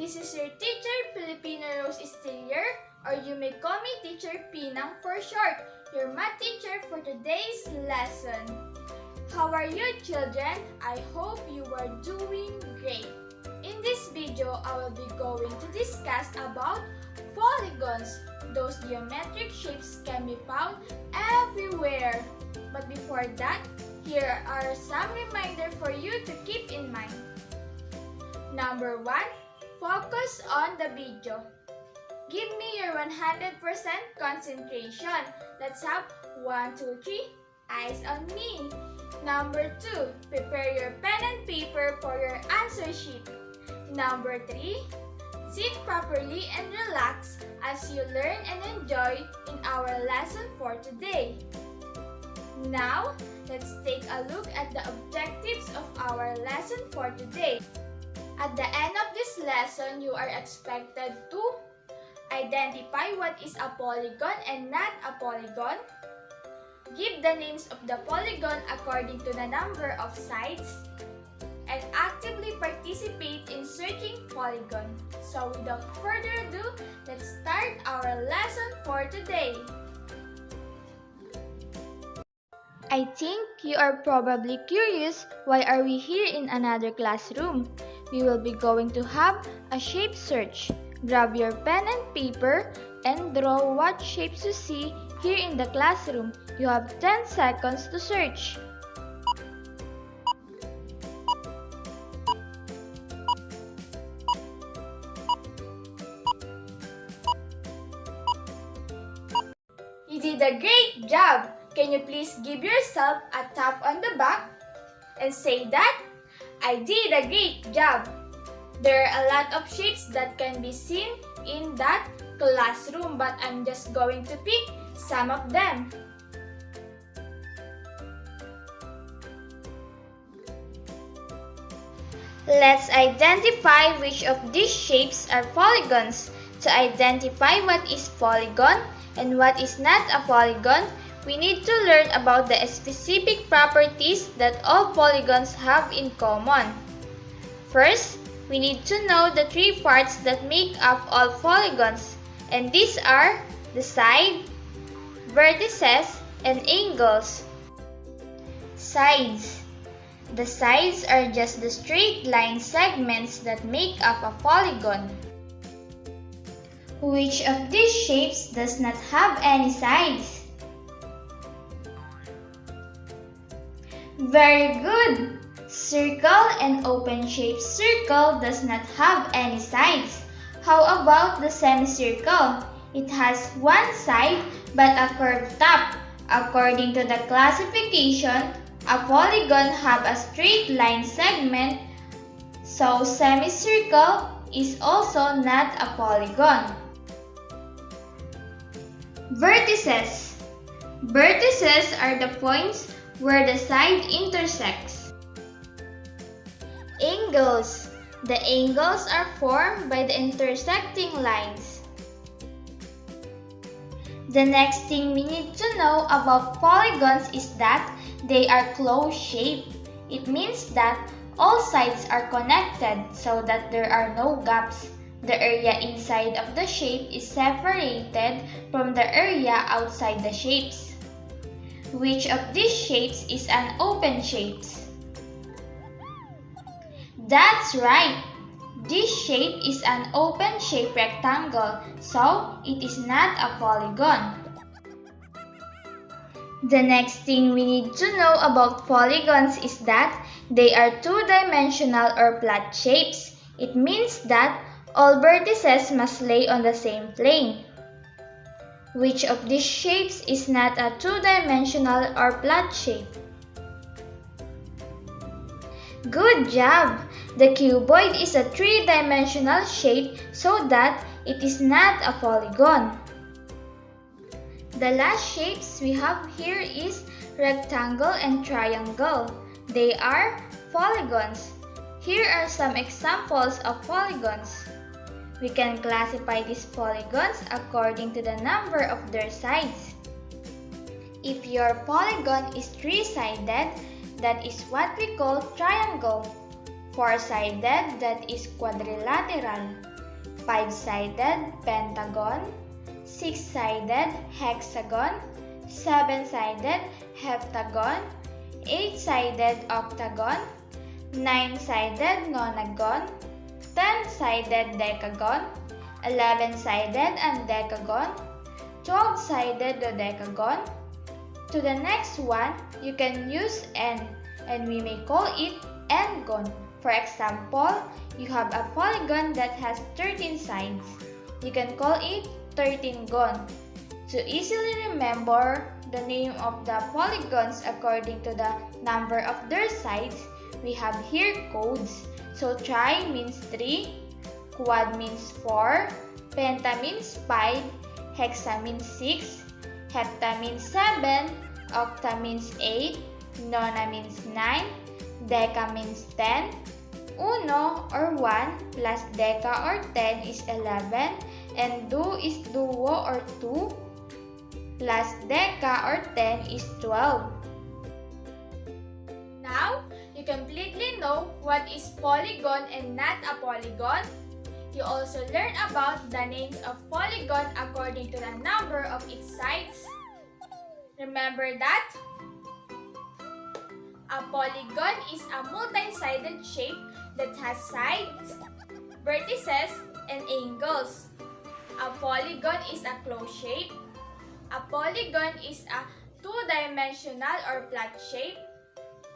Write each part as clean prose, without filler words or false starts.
This is your teacher, Philipinarose Estiller, or you may call me Teacher Pinang for short, your math teacher for today's lesson. How are you, children? I hope you are doing great. In this video, I will be going to discuss about polygons. Those geometric shapes can be found everywhere. But before that, here are some reminders for you to keep in mind. Number 1, focus on the video. Give me your 100% concentration. Let's have 1, 2, 3, eyes on me. Number 2, prepare your pen and paper for your answer sheet. Number 3, sit properly and relax as you learn and enjoy in our lesson for today. Now, let's take a look at the objectives of our lesson for today. At the end of this lesson, you are expected to identify what is a polygon and not a polygon, give the names of the polygon according to the number of sides, and actively participate in searching polygon. So without further ado, let's start our lesson for today. I think you are probably curious, why are we here in another classroom? We will be going to have a shape search. Grab your pen and paper and draw what shapes you see here in the classroom. You have 10 seconds to search. You did a great job! Can you please give yourself a tap on the back and say that? I did a great job! There are a lot of shapes that can be seen in that classroom, but I'm just going to pick some of them. Let's identify which of these shapes are polygons. To identify what is polygon and what is not a polygon, we need to learn about the specific properties that all polygons have in common. First, we need to know the 3 parts that make up all polygons, and these are the side, vertices, and angles. Sides. The sides are just the straight line segments that make up a polygon. Which of these shapes does not have any sides? Very good! Circle and open-shaped circle does not have any sides. How about the semicircle? It has one side but a curved top. According to the classification, a polygon have a straight line segment, so semicircle is also not a polygon. Vertices. Vertices are the points where the side intersects. Angles. The angles are formed by the intersecting lines. The next thing we need to know about polygons is that they are closed-shaped. It means that all sides are connected so that there are no gaps. The area inside of the shape is separated from the area outside the shapes. Which of these shapes is an open shape? That's right! This shape is an open shape rectangle, so it is not a polygon. The next thing we need to know about polygons is that they are 2-dimensional or flat shapes. It means that all vertices must lay on the same plane. Which of these shapes is not a 2-dimensional or flat shape? Good job! The cuboid is a 3-dimensional shape, so that it is not a polygon. The last shapes we have here is rectangle and triangle. They are polygons. Here are some examples of polygons. We can classify these polygons according to the number of their sides. If your polygon is 3-sided, that is what we call triangle. 4-sided, that is quadrilateral. 5-sided pentagon, 6-sided hexagon, 7-sided heptagon, 8-sided octagon, 9-sided nonagon, 10-sided decagon, 11-sided endecagon, 12-sided dodecagon. To the next one, you can use n, and we may call it n-gon. For example, you have a polygon that has 13 sides. You can call it 13-gon. To easily remember the name of the polygons according to the number of their sides, we have here codes. So tri means 3, quad means 4, penta means 5, hexa means 6, hepta means 7, octa means 8, nona means 9, deca means 10, uno or 1 plus deca or 10 is 11, and du is duo or 2 plus deca or 10 is 12. Now, you completely know what is polygon and not a polygon. You also learn about the names of polygon according to the number of its sides. Remember that? A polygon is a multi-sided shape that has sides, vertices, and angles. A polygon is a closed shape. A polygon is a two-dimensional or flat shape.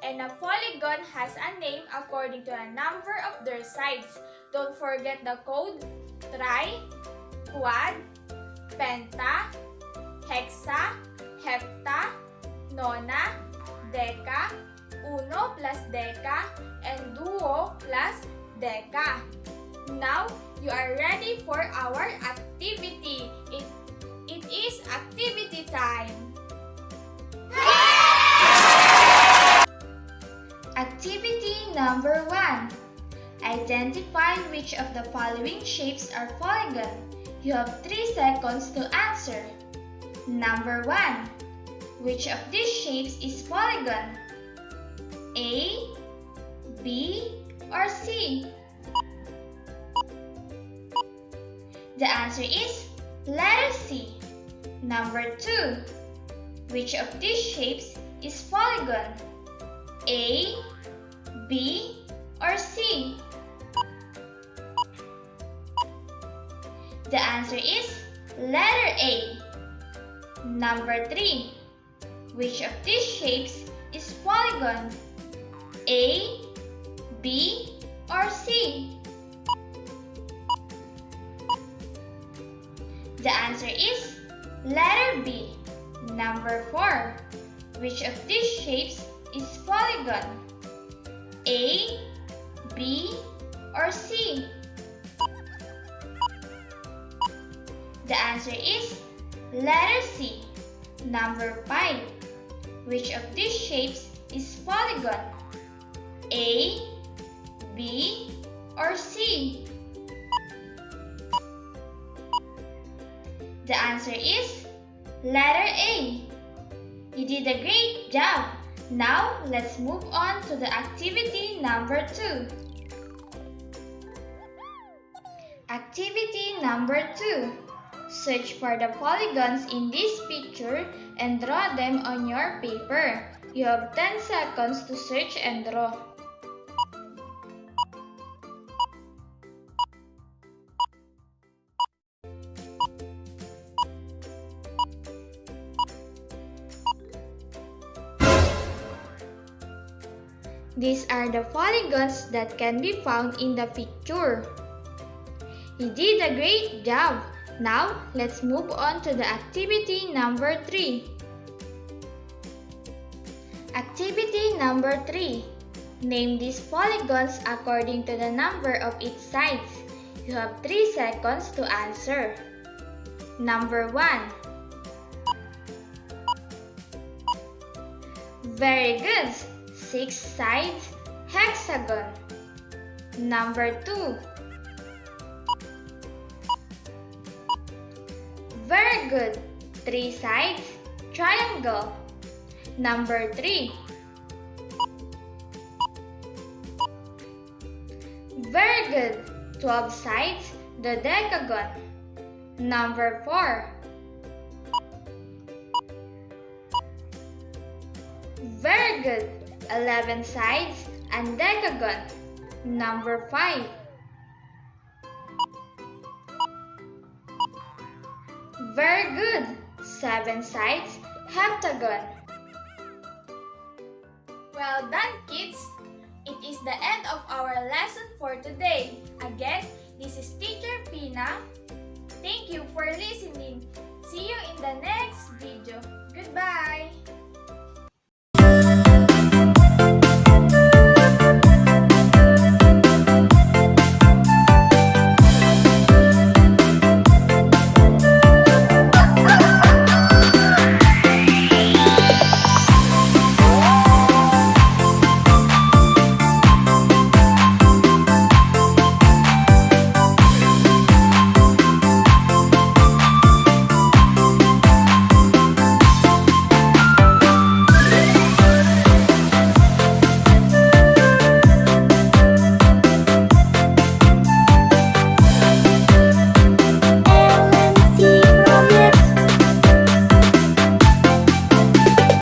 And a polygon has a name according to the number of their sides. Don't forget the code: tri, quad, penta, hexa, hepta, nona, deca, uno plus deca, and duo plus deca. Now, you are ready for our activity. It is activity time. Activity number 1. Identify which of the following shapes are polygon. You have 3 seconds to answer. Number 1. Which of these shapes is polygon? A, B, or C? The answer is letter C. Number 2. Which of these shapes is polygon? A, B, or C? The answer is letter A. Number 3. Which of these shapes is polygon? A, B, or C? The answer is letter B. Number 4. Which of these shapes is polygon? A, B, or C? The answer is letter C. Number 5. Which of these shapes is polygon? A, B, or C? The answer is letter A. You did a great job. Now, let's move on to the activity number 2. Activity number 2. Search for the polygons in this picture and draw them on your paper. You have 10 seconds to search and draw. These are the polygons that can be found in the picture. You did a great job. Now, let's move on to the activity number 3. Activity number 3. Name these polygons according to the number of its sides. You have 3 seconds to answer. Number 1. Very good. 6 sides hexagon. Number 2. Very good. 3 sides triangle. Number 3. Very good. 12 sides The decagon. Number 4. Very good. 11 sides and decagon. Number 5. Very good. 7 sides, heptagon. Well done, kids. It is the end of our lesson for today. Again, this is Teacher Pina. Thank you for listening. See you in the next video. Goodbye.